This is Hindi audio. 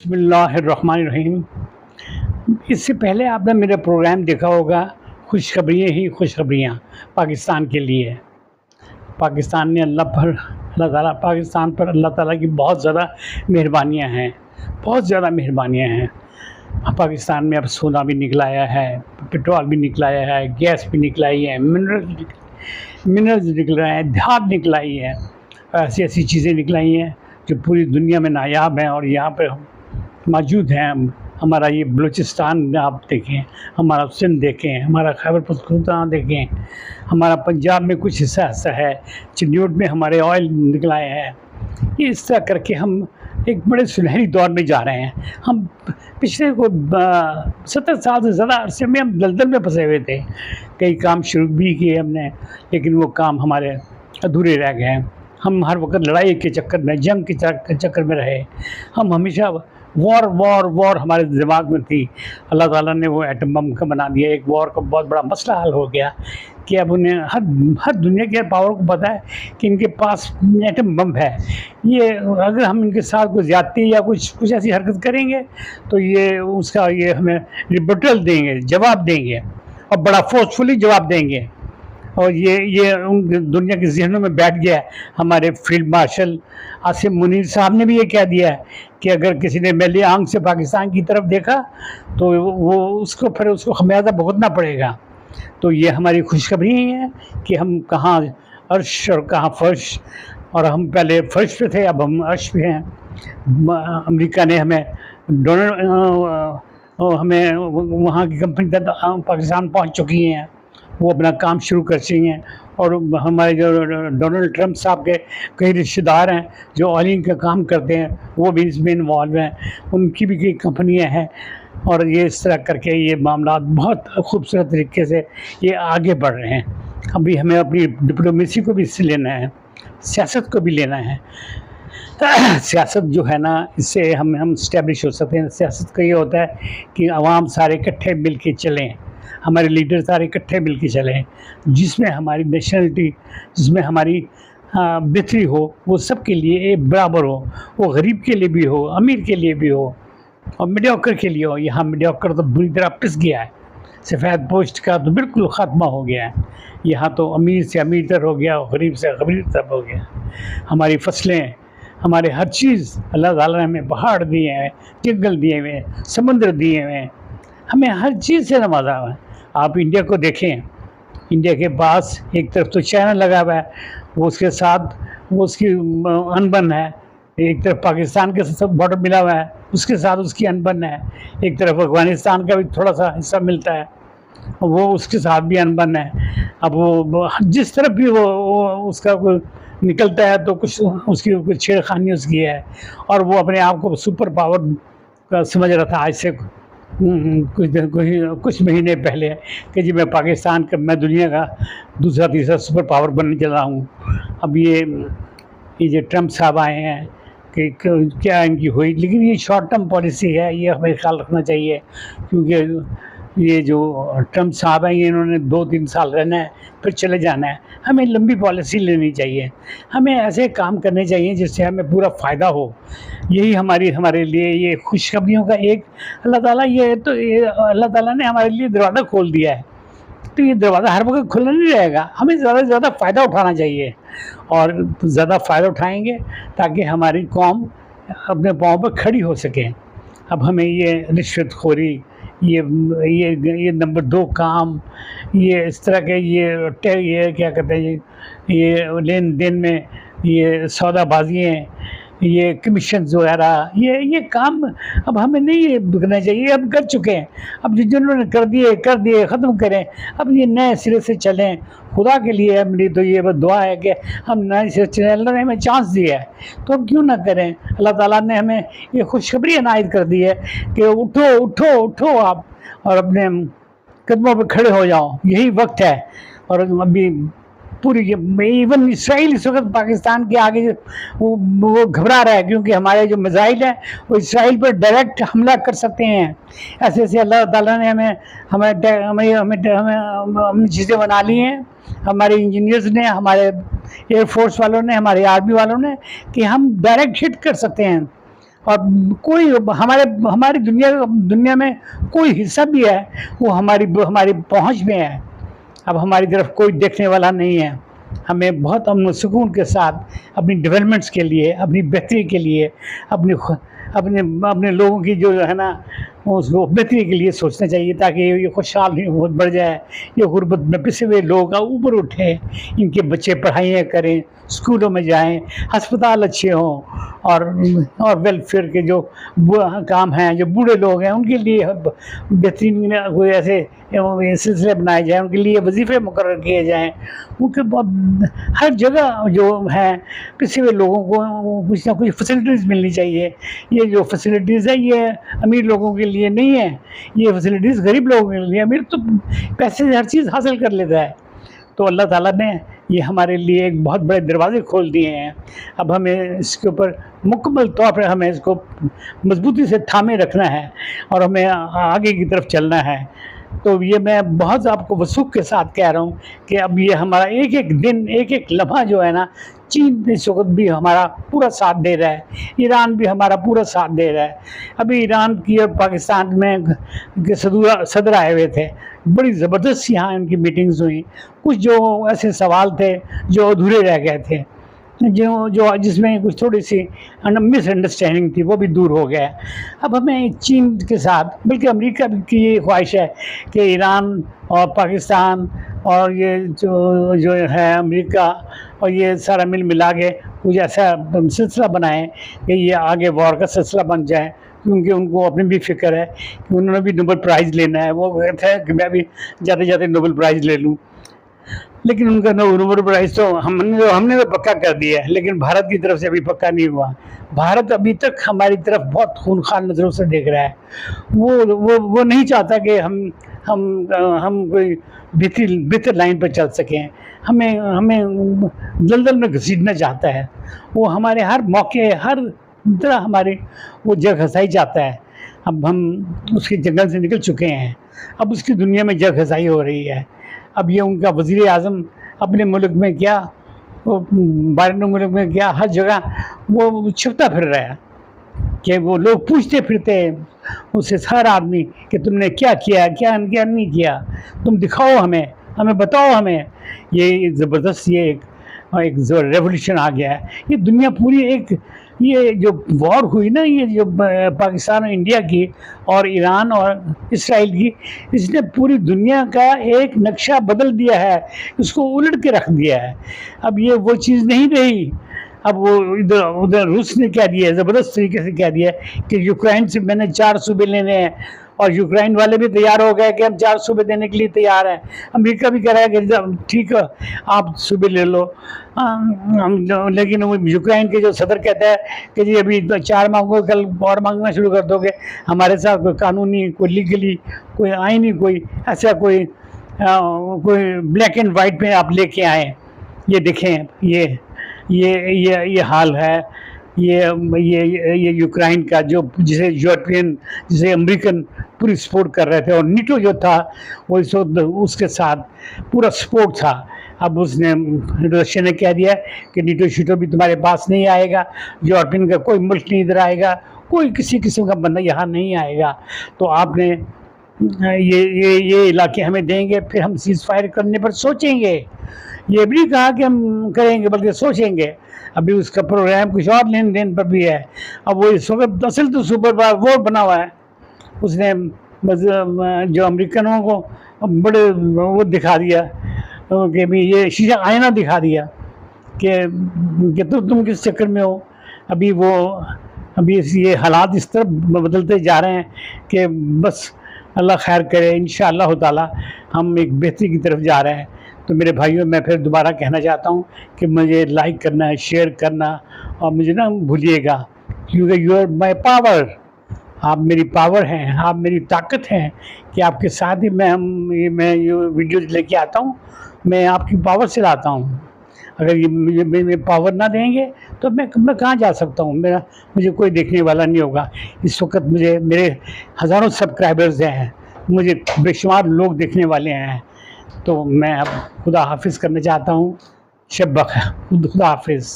बिस्मिल्लाहिर्रहमानिर्रहीम। इससे पहले आपने मेरा प्रोग्राम देखा होगा, खुशखबरियाँ ही खुशखबरियाँ पाकिस्तान के लिए। पाकिस्तान ने पाकिस्तान पर अल्लाह ताला की बहुत ज़्यादा मेहरबानियाँ हैं, बहुत ज़्यादा मेहरबानियाँ हैं। पाकिस्तान में अब सोना भी निकलाया है, पेट्रोल भी निकलाया है, गैस भी निकलाई है, मिनरल्स निकल रहे हैं, धात निकलाई है। ऐसी-ऐसी चीज़ें निकलाई हैं जो पूरी दुनिया में नायाब हैं और यहाँ पे मौजूद हैं। हमारा ये बलूचिस्तान आप देखें, हमारा सिंध देखें, हमारा खैबर पख्तूनख्वा देखें, हमारा पंजाब में कुछ हिस्सा ऐसा है, चिन्योट में हमारे ऑयल निकल आए हैं। ये इस तरह करके हम एक बड़े सुनहरी दौर में जा रहे हैं। हम पिछले 70 साल से ज़्यादा अरसे में हम दलदल में फंसे हुए थे। कई काम शुरू भी किए हमने, लेकिन वो काम हमारे अधूरे रह गए हैं। हम हर वक़्त लड़ाई के चक्कर में, जंग के चक्कर में रहे। हम हमेशा वॉर हमारे दिमाग में थी। अल्लाह ताला ने वो एटम बम का बना दिया। एक वॉर का बहुत बड़ा मसला हल हो गया कि अब उन्हें हर दुनिया के पावर को पता है कि इनके पास एटम बम है। ये अगर हम इनके साथ कोई ज़्यादती या कुछ ऐसी हरकत करेंगे तो ये हमें रिबटल देंगे, जवाब देंगे और बड़ा फोर्सफुली जवाब देंगे। और ये उन दुनिया के ज़हनों में बैठ गया है। हमारे फील्ड मार्शल आसिम मुनीर साहब ने भी ये कह दिया है कि अगर किसी ने मैली आंख से पाकिस्तान की तरफ देखा तो वो उसको खमियाजा भुगतना पड़ेगा। तो ये हमारी खुशखबरी ही है कि हम कहाँ अर्श और कहाँ फर्श, और हम पहले फर्श पे थे, अब हम अर्श पे हैं। अमेरिका ने हमें वहाँ की कंपनी तक पाकिस्तान पहुँच चुकी हैं। वो अपना काम शुरू कर चुकी हैं। और हमारे जो डोनाल्ड ट्रंप साहब के कई रिश्तेदार हैं जो ऑयलिंग का काम करते हैं, वो भी इसमें इन्वॉल्व हैं। उनकी भी कई कंपनियां हैं। और ये इस तरह करके ये मामला बहुत खूबसूरत तरीके से ये आगे बढ़ रहे हैं। अभी हमें अपनी डिप्लोमेसी को भी इससे लेना है, सियासत को भी लेना है। सियासत जो है ना, इससे हम इस्टेब्लिश हो सकते हैं। सियासत का ये होता है कि अवाम सारे इकट्ठे मिल के चलें, हमारे लीडर सारे इकट्ठे मिल के चलें, जिसमें हमारी नेशनलिटी, जिसमें हमारी बेहतरी हो, वो सबके लिए एक बराबर हो। वो गरीब के लिए भी हो, अमीर के लिए भी हो और मीडियोकर के लिए हो। यहाँ मीडियोकर तो बुरी तरह पिस गया है। सफ़ेद पोस्ट का तो बिल्कुल ख़त्मा हो गया है। यहाँ तो अमीर से अमीर तर हो गया और गरीब से गरीब तर हो गया। हमारी फसलें, हमारे हर चीज़, अल्लाह ताला ने हमें पहाड़ दिए हैं, जंगल दिए हुए हैं, समुद्र दिए हुए हैं, हमें हर चीज़ से नवाजा हुआ है। आप इंडिया को देखें, इंडिया के पास एक तरफ तो चाइना लगा हुआ है, वो उसके साथ वो उसकी अनबन है। एक तरफ पाकिस्तान के साथ बॉर्डर मिला हुआ है, उसके साथ उसकी अनबन है। एक तरफ अफ़गानिस्तान का भी थोड़ा सा हिस्सा मिलता है, वो उसके साथ भी अनबन है। अब वो जिस तरफ भी वो उसका कोई निकलता है तो कुछ उसकी कुछ छेड़खानी उसकी है। और वो अपने आप को सुपर पावर का समझ रहा था आज से कुछ महीने पहले कि जी मैं दुनिया का दूसरा तीसरा सुपर पावर बनने चला हूँ। अब ये जो ट्रंप साहब आए हैं कि क्या इनकी हुई, लेकिन ये शॉर्ट टर्म पॉलिसी है, ये हमें ख्याल रखना चाहिए। क्योंकि ये जो ट्रंप साहब हैं, ये इन्होंने 2-3 साल रहना है, फिर चले जाना है। हमें लंबी पॉलिसी लेनी चाहिए, हमें ऐसे काम करने चाहिए जिससे हमें पूरा फ़ायदा हो। यही हमारे लिए ये खुशखबरियों का एक अल्लाह ताला ने हमारे लिए दरवाज़ा खोल दिया है। तो ये दरवाज़ा हर वक्त खुला नहीं रहेगा, हमें ज़्यादा से ज़्यादा फ़ायदा उठाना चाहिए और ज़्यादा फ़ायदा उठाएंगे ताकि हमारी कौम अपने पाँव पर खड़ी हो सके। अब हमें ये रिश्वतखोरी, ये नंबर 2 काम, ये इस तरह के ये क्या कहते हैं, ये लेन देन में ये सौदाबाजियाँ, ये कमीशन्स वगैरह, ये काम अब हमें नहीं करना चाहिए। अब कर चुके हैं, अब जिन्होंने कर दिए ख़त्म करें। अब ये नए सिरे से चलें। खुदा के लिए मेरी तो ये बस दुआ है कि हम नए सिरे से चलें। अल्लाह ने हमें चांस दिया है तो हम क्यों ना करें। अल्लाह ताला ने हमें ये खुशखबरी इनायत कर दी है कि उठो उठो उठो आप और अपने कदमों पर खड़े हो जाओ, यही वक्त है। और अभी पूरी इवन इसराइल इस वक्त पाकिस्तान के आगे वो घबरा रहा है, क्योंकि हमारे जो मिसाइल हैं वो इसराइल पर डायरेक्ट हमला कर सकते हैं। ऐसे ऐसे अल्लाह ताला ने हमें चीज़ें बना ली हैं, हमारे इंजीनियर्स ने, हमारे एयरफोर्स वालों ने, हमारे आर्मी वालों ने, कि हम डायरेक्ट हिट कर सकते हैं और कोई हमारी दुनिया में कोई हिस्सा भी है वो हमारी पहुंच में है। अब हमारी तरफ कोई देखने वाला नहीं है। हमें बहुत अमन सुकून के साथ अपनी डेवलपमेंट्स के लिए, अपनी बेहतरी के लिए, अपनी अपने अपने लोगों की जो है ना उसको बेहतरी के लिए सोचना चाहिए, ताकि ये खुशहाल बहुत बढ़ जाए, ये गुर्बत में पिसे हुए लोग ऊपर उठे, इनके बच्चे पढ़ाइयाँ करें, स्कूलों में जाएं, अस्पताल अच्छे हों, और वेलफेयर के जो काम हैं, जो बूढ़े लोग हैं उनके लिए बेहतरीन कोई ऐसे सिलसिले बनाए जाएँ, उनके लिए वजीफ़े मुकर्रर किए जाएँ। उनके हर जगह जो है पिछड़े हुए लोगों को कुछ ना कुछ फैसिलिटीज़ मिलनी चाहिए। ये जो फैसिलिटीज़ है ये अमीर लोगों के लिए नहीं है, ये फैसिलिटीज़ गरीब लोगों के लिए। अमीर तो पैसे से हर चीज़ हासिल कर लेता है। तो अल्लाह ताला ने ये हमारे लिए एक बहुत बड़े दरवाज़े खोल दिए हैं। अब हमें इसके ऊपर मुकम्मल तौर पर हमें इसको मजबूती से थामे रखना है और हमें आगे की तरफ चलना है। तो ये मैं बहुत आपको वसूख के साथ कह रहा हूँ कि अब ये हमारा एक एक दिन, एक एक लम्हा जो है ना, चीन इस वक्त भी हमारा पूरा साथ दे रहा है, ईरान भी हमारा पूरा साथ दे रहा है। अभी ईरान की और पाकिस्तान में के सदर आए हुए थे, बड़ी ज़बरदस्त यहाँ इनकी मीटिंग्स हुई। कुछ जो ऐसे सवाल थे जो अधूरे रह गए थे, जो जिसमें कुछ थोड़ी सी मिसअंडरस्टैंडिंग थी, वो भी दूर हो गया है। अब हमें चीन के साथ, बल्कि अमेरिका की ये ख्वाहिश है कि ईरान और पाकिस्तान और ये जो है अमेरिका और ये सारा मिला के कुछ ऐसा सिलसिला बनाए कि ये आगे वॉर का सिलसिला बन जाए, क्योंकि उनको अपनी भी फ़िक्र है कि उन्होंने भी नोबेल प्राइज़ लेना है। वो कहते हैं कि मैं भी जाते जाते नोबेल प्राइज़ ले लूँ, लेकिन उनका नोबेल प्राइज़ तो हमने तो पक्का कर दिया है, लेकिन भारत की तरफ से अभी पक्का नहीं हुआ। भारत अभी तक हमारी तरफ बहुत खूनखार नज़रों से देख रहा है। वो नहीं चाहता कि हम कोई बेहतर लाइन पर चल सकें। हमें दलदल में घसीटना चाहता है। वो हमारे हर मौके, हर तरह हमारे वो जग घसाई चाहता है। अब हम उसके जंगल से निकल चुके हैं, अब उसकी दुनिया में जग घसाई हो रही है। अब ये उनका वज़ीर-ए-आज़म अपने मुल्क में क्या, वो बाहरी मुल्क में क्या, हर जगह वो छिपता फिर रहा है कि वो लोग पूछते फिरते हैं उससे, हर आदमी, कि तुमने क्या किया, क्या नहीं किया, तुम दिखाओ हमें बताओ हमें। ये ज़बरदस्त एक जो रेवोल्यूशन आ गया है। ये दुनिया पूरी ये जो वॉर हुई ना, ये जो पाकिस्तान और इंडिया की और ईरान और इसराइल की, इसने पूरी दुनिया का एक नक्शा बदल दिया है, इसको उलट के रख दिया है। अब ये वो चीज़ नहीं रही। अब वो इधर उधर रूस ने कह दिया, ज़बरदस्त तरीके से कह दिया कि यूक्रेन से मैंने 4 सूबे लेने हैं, और यूक्रेन वाले भी तैयार हो गए कि हम 4 सूबे देने के लिए तैयार हैं। अमेरिका भी कह रहा है कि ठीक है, आप सूबे ले लो। लेकिन वो यूक्रेन के जो सदर कहता है कि जी अभी 4 मांगो, कल और मांगना शुरू कर दोगे, हमारे साथ कोई कानूनी, कोई लीगली, कोई आईनी, कोई ऐसा कोई ब्लैक एंड वाइट में आप लेके आए। ये देखें, ये हाल है। ये यूक्रेन का जिसे यूरोपियन, जिसे अमेरिकन पूरी सपोर्ट कर रहे थे, और नीटो जो था वो इस वक्त उसके साथ पूरा सपोर्ट था। अब उसने, रशिया ने कह दिया कि नीटो शीटो भी तुम्हारे पास नहीं आएगा, यूरोपियन का कोई मुल्क नहीं इधर आएगा, कोई किसी किस्म का बंदा यहाँ नहीं आएगा। तो आपने ये इलाके हमें देंगे, फिर हम सीज़ फायर करने पर सोचेंगे। ये भी नहीं कहा कि हम करेंगे, बल्कि सोचेंगे। अभी उसका प्रोग्राम कुछ और लेन देन पर भी है। अब वो इस वक्त असल तो सुपर वॉर बना हुआ है। उसने जो अमेरिकनों को बड़े वो दिखा दिया कि भी ये शीशा आईना दिखा दिया कि तुम किस चक्कर में हो। अभी ये हालात इस तरह बदलते जा रहे हैं कि बस अल्लाह खैर करे। इंशाअल्लाह ताला हम एक बेहतरी की तरफ जा रहे हैं। तो मेरे भाइयों, मैं फिर दोबारा कहना चाहता हूँ कि मुझे लाइक करना, शेयर करना, और मुझे ना भूलिएगा, क्योंकि यू आर माई पावर। आप मेरी पावर हैं, आप मेरी ताकत हैं कि आपके साथ ही मैं ये वीडियो लेके आता हूँ। मैं आपकी पावर से लाता हूँ। अगर ये मुझे पावर ना देंगे तो मैं कहाँ जा सकता हूँ। मुझे कोई देखने वाला नहीं होगा। इस वक्त मेरे हज़ारों सब्सक्राइबर्स हैं, मुझे बेशुमार लोग देखने वाले हैं। तो मैं अब खुदा हाफिज़ करना चाहता हूँ। शब बख़ैर, खुदा हाफिज़।